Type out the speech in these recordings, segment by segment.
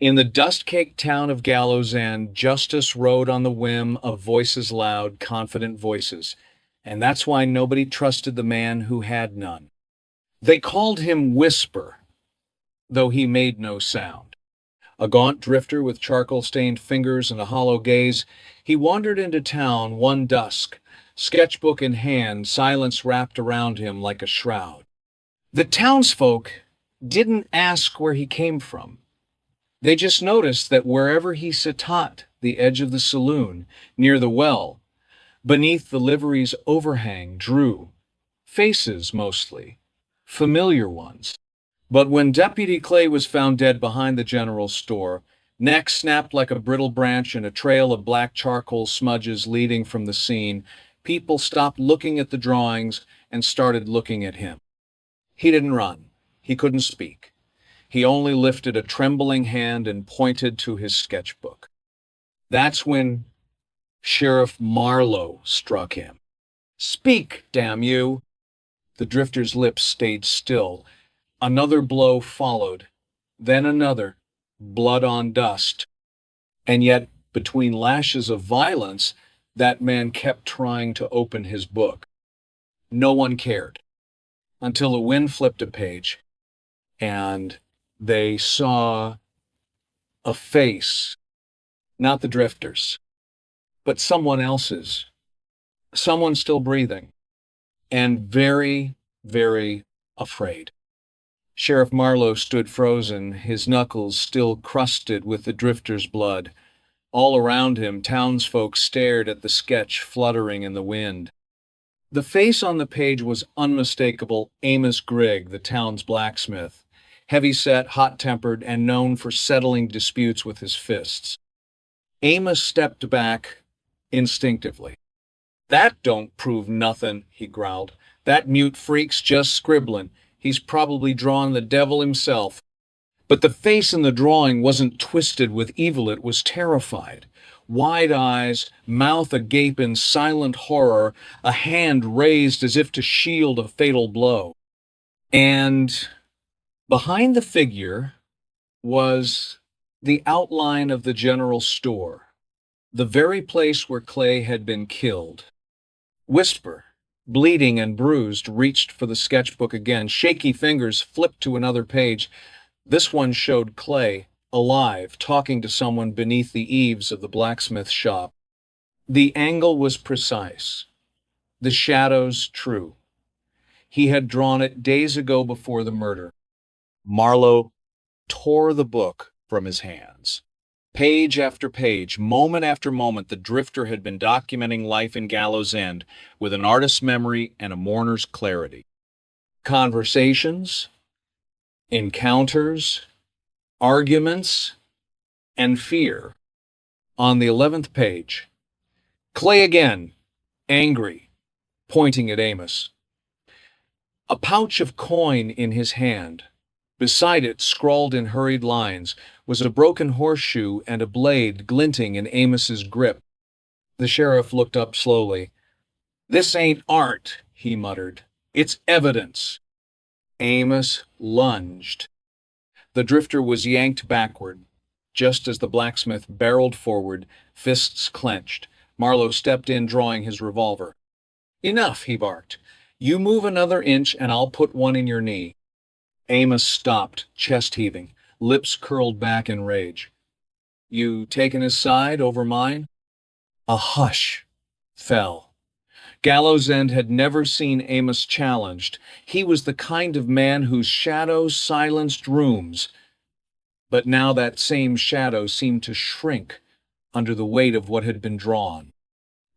In the dust-caked town of Gallows End, justice rode on the whim of voices loud, confident voices, and that's why nobody trusted the man who had none. They called him Whisper, though he made no sound. A gaunt drifter with charcoal-stained fingers and a hollow gaze, he wandered into town one dusk, sketchbook in hand, silence wrapped around him like a shroud. The townsfolk didn't ask where he came from. They just noticed that wherever he sat, the edge of the saloon, near the well, beneath the livery's overhang, drew faces mostly, familiar ones. But when Deputy Clay was found dead behind the general store, neck snapped like a brittle branch and a trail of black charcoal smudges leading from the scene, people stopped looking at the drawings and started looking at him. He didn't run. He couldn't speak. He only lifted a trembling hand and pointed to his sketchbook. That's when Sheriff Marlowe struck him. "Speak, damn you!" The drifter's lips stayed still. Another blow followed, then another, blood on dust. And yet, between lashes of violence, that man kept trying to open his book. No one cared, until the wind flipped a page, and they saw a face, not the drifter's, but someone else's, someone still breathing, and very, very afraid. Sheriff Marlowe stood frozen, his knuckles still crusted with the drifter's blood. All around him, townsfolk stared at the sketch fluttering in the wind. The face on the page was unmistakable Amos Grigg, the town's blacksmith, heavy-set, hot-tempered, and known for settling disputes with his fists. Amos stepped back instinctively. "That don't prove nothin'," he growled. "That mute freak's just scribblin'. He's probably drawn the devil himself." But the face in the drawing wasn't twisted with evil, it was terrified. Wide eyes, mouth agape in silent horror, a hand raised as if to shield a fatal blow. And behind the figure was the outline of the general store, the very place where Clay had been killed. Whisper, bleeding and bruised, reached for the sketchbook again. Shaky fingers flipped to another page. This one showed Clay, alive, talking to someone beneath the eaves of the blacksmith shop. The angle was precise, the shadows true. He had drawn it days ago before the murder. Marlowe tore the book from his hands. Page after page, moment after moment, the drifter had been documenting life in Gallows End with an artist's memory and a mourner's clarity. Conversations, encounters, arguments, and fear. On the 11th page, Clay again, angry, pointing at Amos. A pouch of coin in his hand. Beside it, scrawled in hurried lines, was a broken horseshoe and a blade glinting in Amos's grip. The sheriff looked up slowly. "This ain't art," he muttered. "It's evidence." Amos lunged. The drifter was yanked backward. Just as the blacksmith barreled forward, fists clenched, Marlowe stepped in, drawing his revolver. "Enough," he barked. "You move another inch and I'll put one in your knee." Amos stopped, chest heaving, lips curled back in rage. "You taking his side over mine?" A hush fell. Gallows End had never seen Amos challenged. He was the kind of man whose shadow silenced rooms. But now that same shadow seemed to shrink under the weight of what had been drawn.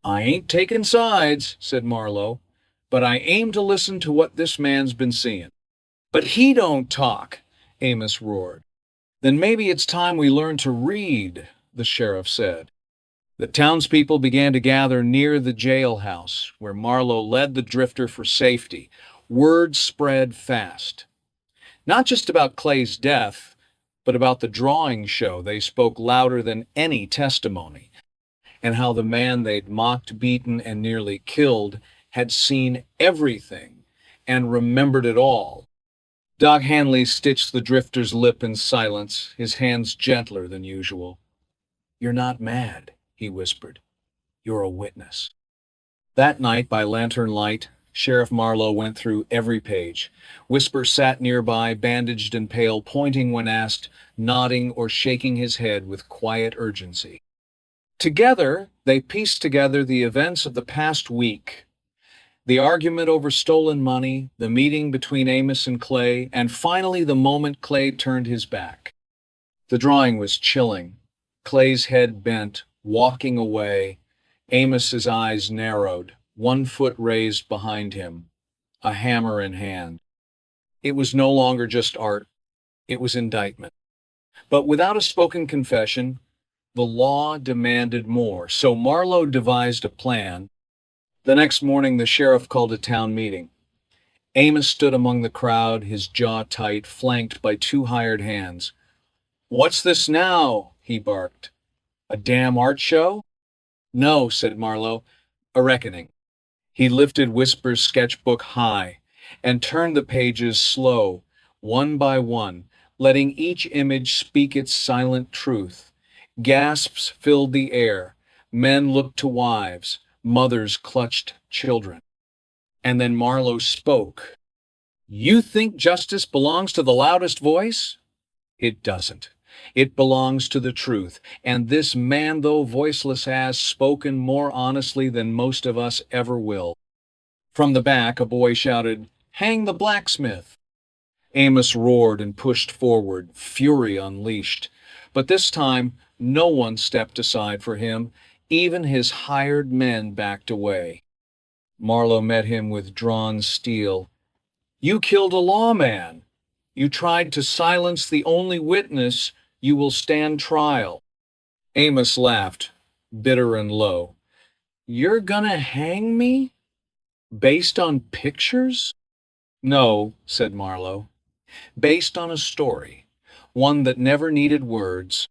"I ain't taking sides," said Marlowe, "but I aim to listen to what this man's been seeing." "But he don't talk," Amos roared. "Then maybe it's time we learn to read," the sheriff said. The townspeople began to gather near the jailhouse, where Marlowe led the drifter for safety. Word spread fast. Not just about Clay's death, but about the drawing show. They spoke louder than any testimony, and how the man they'd mocked, beaten, and nearly killed had seen everything and remembered it all. Doc Hanley stitched the drifter's lip in silence, his hands gentler than usual. "You're not mad," he whispered. "You're a witness." That night, by lantern light, Sheriff Marlowe went through every page. Whisper sat nearby, bandaged and pale, pointing when asked, nodding or shaking his head with quiet urgency. Together, they pieced together the events of the past week. The argument over stolen money, the meeting between Amos and Clay, and finally the moment Clay turned his back. The drawing was chilling. Clay's head bent, walking away. Amos's eyes narrowed, one foot raised behind him, a hammer in hand. It was no longer just art, it was indictment. But without a spoken confession, the law demanded more, so Marlowe devised a plan. The next morning, the sheriff called a town meeting. Amos stood among the crowd, his jaw tight, flanked by two hired hands. "What's this now?" he barked. "A damn art show?" "No," said Marlowe, "a reckoning." He lifted Whisper's sketchbook high and turned the pages slow, one by one, letting each image speak its silent truth. Gasps filled the air. Men looked to wives. Mothers clutched children. And then Marlowe spoke. "You think justice belongs to the loudest voice? It doesn't. It belongs to the truth, and this man, though voiceless, has spoken more honestly than most of us ever will." From the back, a boy shouted, "Hang the blacksmith!" Amos roared and pushed forward, fury unleashed. But this time, no one stepped aside for him. Even his hired men backed away. Marlowe met him with drawn steel. "You killed a lawman. You tried to silence the only witness. You will stand trial." Amos laughed, bitter and low. "You're gonna hang me? Based on pictures?" "No," said Marlowe. "Based on a story, one that never needed words."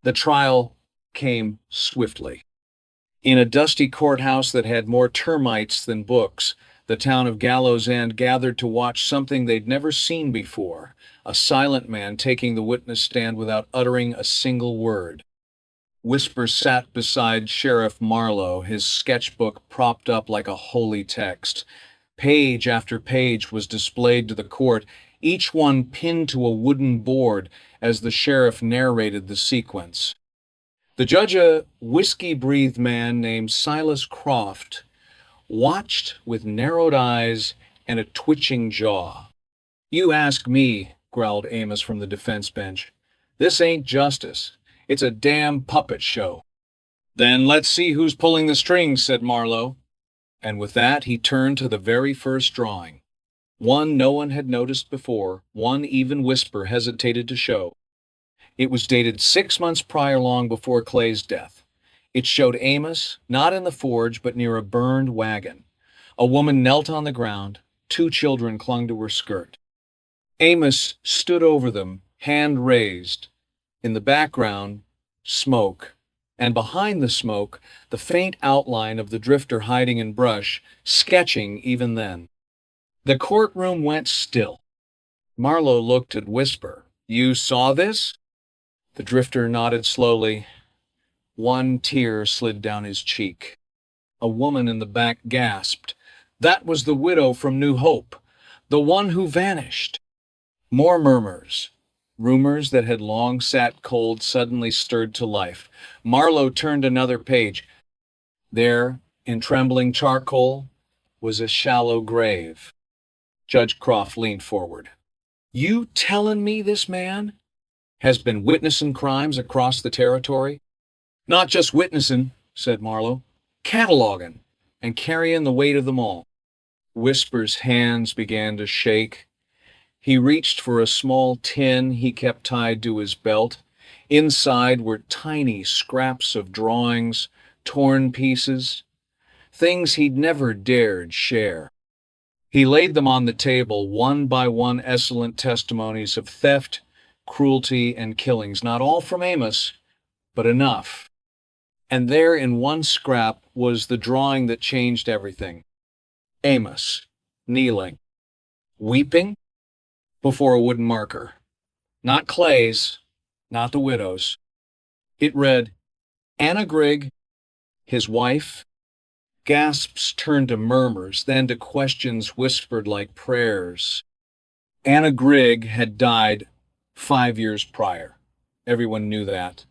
The trial came swiftly. In a dusty courthouse that had more termites than books, the town of Gallow's End gathered to watch something they'd never seen before, a silent man taking the witness stand without uttering a single word. Whisper sat beside Sheriff Marlowe, his sketchbook propped up like a holy text. Page after page was displayed to the court, each one pinned to a wooden board as the sheriff narrated the sequence. The judge, a whiskey-breathed man named Silas Croft, watched with narrowed eyes and a twitching jaw. "You ask me," growled Amos from the defense bench. "This ain't justice. It's a damn puppet show." "Then let's see who's pulling the strings," said Marlowe. And with that, he turned to the very first drawing. One no one had noticed before, one even Whisper hesitated to show. It was dated 6 months prior, long before Clay's death. It showed Amos, not in the forge, but near a burned wagon. A woman knelt on the ground. 2 children clung to her skirt. Amos stood over them, hand raised. In the background, smoke. And behind the smoke, the faint outline of the drifter hiding in brush, sketching even then. The courtroom went still. Marlowe looked at Whisper. "You saw this?" The drifter nodded slowly. One tear slid down his cheek. A woman in the back gasped. That was the widow from New Hope, the one who vanished. More murmurs. Rumors that had long sat cold suddenly stirred to life. Marlowe turned another page. There, in trembling charcoal, was a shallow grave. Judge Croft leaned forward. "You tellin' me this man has been witnessing crimes across the territory?" "Not just witnessing," said Marlowe. "Cataloging and carrying the weight of them all." Whisper's hands began to shake. He reached for a small tin he kept tied to his belt. Inside were tiny scraps of drawings, torn pieces, things he'd never dared share. He laid them on the table, one by one, excellent testimonies of theft, cruelty, and killings, not all from Amos, but enough. And there in one scrap was the drawing that changed everything. Amos, kneeling, weeping. before a wooden marker. Not Clay's, not the widow's. It read, Anna Grigg, his wife. Gasps turned to murmurs, then to questions whispered like prayers. Anna Grigg had died 5 years prior. Everyone knew that.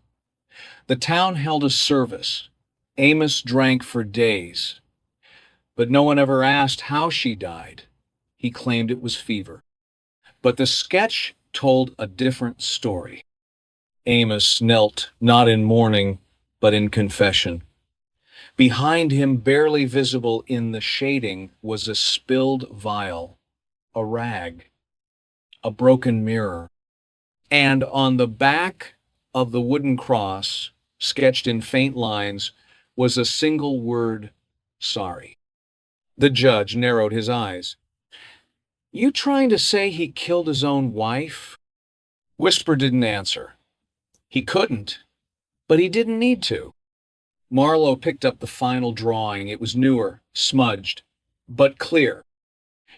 The town held a service. Amos drank for days, but no one ever asked how she died. He claimed it was fever. But the sketch told a different story. Amos knelt not in mourning, but in confession. Behind him, barely visible in the shading, was a spilled vial, a rag, a broken mirror. And on the back of the wooden cross, sketched in faint lines, was a single word, sorry. The judge narrowed his eyes. You trying to say he killed his own wife? Whisper didn't answer. He couldn't, but he didn't need to. Marlowe picked up the final drawing. It was newer, smudged, but clear.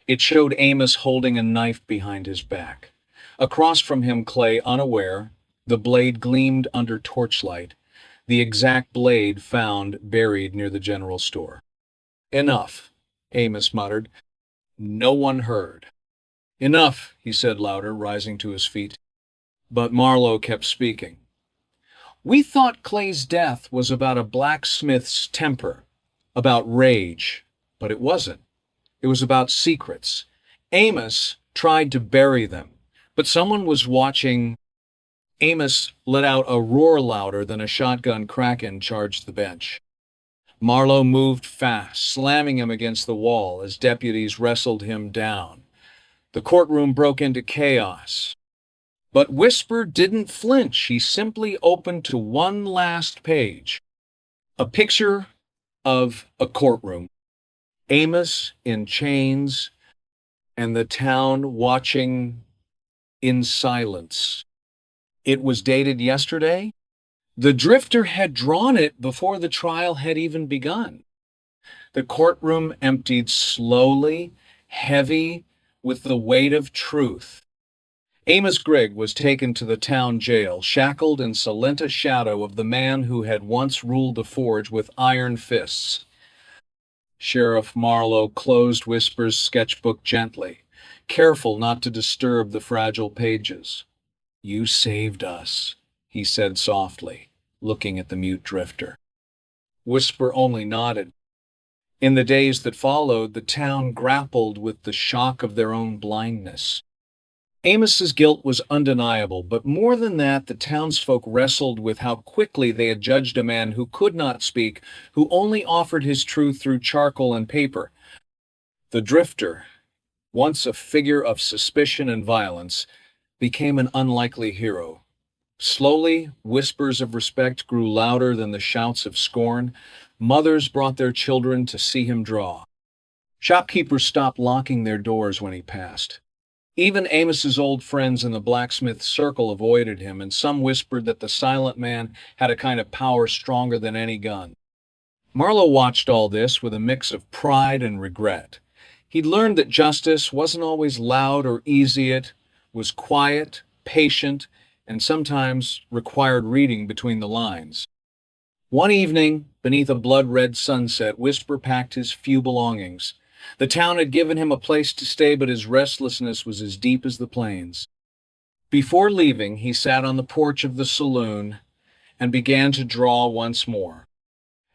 It showed Amos holding a knife behind his back. Across from him, Clay, unaware, the blade gleamed under torchlight, the exact blade found buried near the general store. Enough, Amos muttered. No one heard. Enough, he said louder, rising to his feet. But Marlowe kept speaking. We thought Clay's death was about a blacksmith's temper, about rage, but it wasn't. It was about secrets. Amos tried to bury them, but someone was watching. Amos let out a roar louder than a shotgun Kraken charged the bench. Marlowe moved fast, slamming him against the wall as deputies wrestled him down. The courtroom broke into chaos. But Whisper didn't flinch. He simply opened to one last page. A picture of a courtroom. Amos in chains, and the town watching in silence. It was dated yesterday. The drifter had drawn it before the trial had even begun. The courtroom emptied slowly, heavy with the weight of truth. Amos Grigg was taken to the town jail, shackled in silent shadow of the man who had once ruled the forge with iron fists. Sheriff Marlowe closed Whisper's sketchbook gently, careful not to disturb the fragile pages. You saved us, he said softly, looking at the mute drifter. Whisper only nodded. In the days that followed, the town grappled with the shock of their own blindness. Amos's guilt was undeniable, but more than that, the townsfolk wrestled with how quickly they had judged a man who could not speak, who only offered his truth through charcoal and paper. The drifter, once a figure of suspicion and violence, became an unlikely hero. Slowly, whispers of respect grew louder than the shouts of scorn. Mothers brought their children to see him draw. Shopkeepers stopped locking their doors when he passed. Even Amos's old friends in the blacksmith circle avoided him, and some whispered that the silent man had a kind of power stronger than any gun. Marlowe watched all this with a mix of pride and regret. He'd learned that justice wasn't always loud or easy. It was quiet, patient, and sometimes required reading between the lines. One evening, beneath a blood-red sunset, Whisper packed his few belongings. The town had given him a place to stay, but his restlessness was as deep as the plains. Before leaving, he sat on the porch of the saloon and began to draw once more.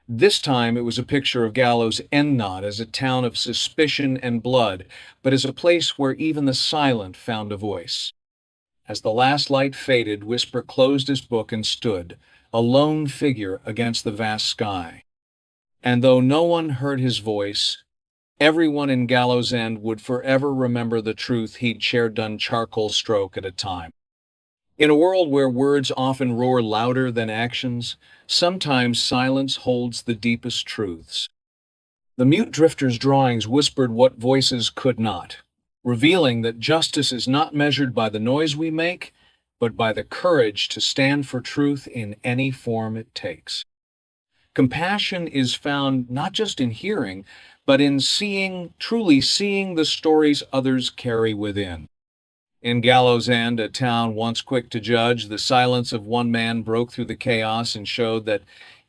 This time it was a picture of Gallow's end not as a town of suspicion and blood, but as a place where even the silent found a voice. As the last light faded, Whisper closed his book and stood, a lone figure against the vast sky. And though no one heard his voice, everyone in Gallow's End would forever remember the truth he'd shared done charcoal stroke at a time. In a world where words often roar louder than actions, sometimes silence holds the deepest truths. The mute drifter's drawings whispered what voices could not, revealing that justice is not measured by the noise we make, but by the courage to stand for truth in any form it takes. Compassion is found not just in hearing, but in seeing, truly seeing the stories others carry within. In Gallow's End, a town once quick to judge, the silence of one man broke through the chaos and showed that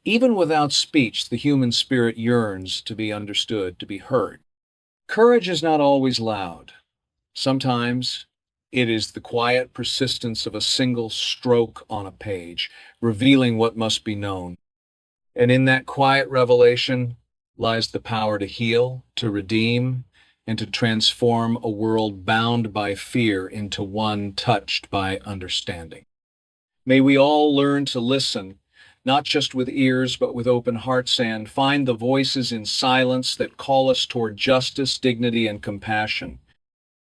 even without speech, the human spirit yearns to be understood, to be heard. Courage is not always loud. Sometimes it is the quiet persistence of a single stroke on a page, revealing what must be known. And in that quiet revelation lies the power to heal, to redeem, and to transform a world bound by fear into one touched by understanding. May we all learn to listen, not just with ears, but with open hearts, and find the voices in silence that call us toward justice, dignity, and compassion.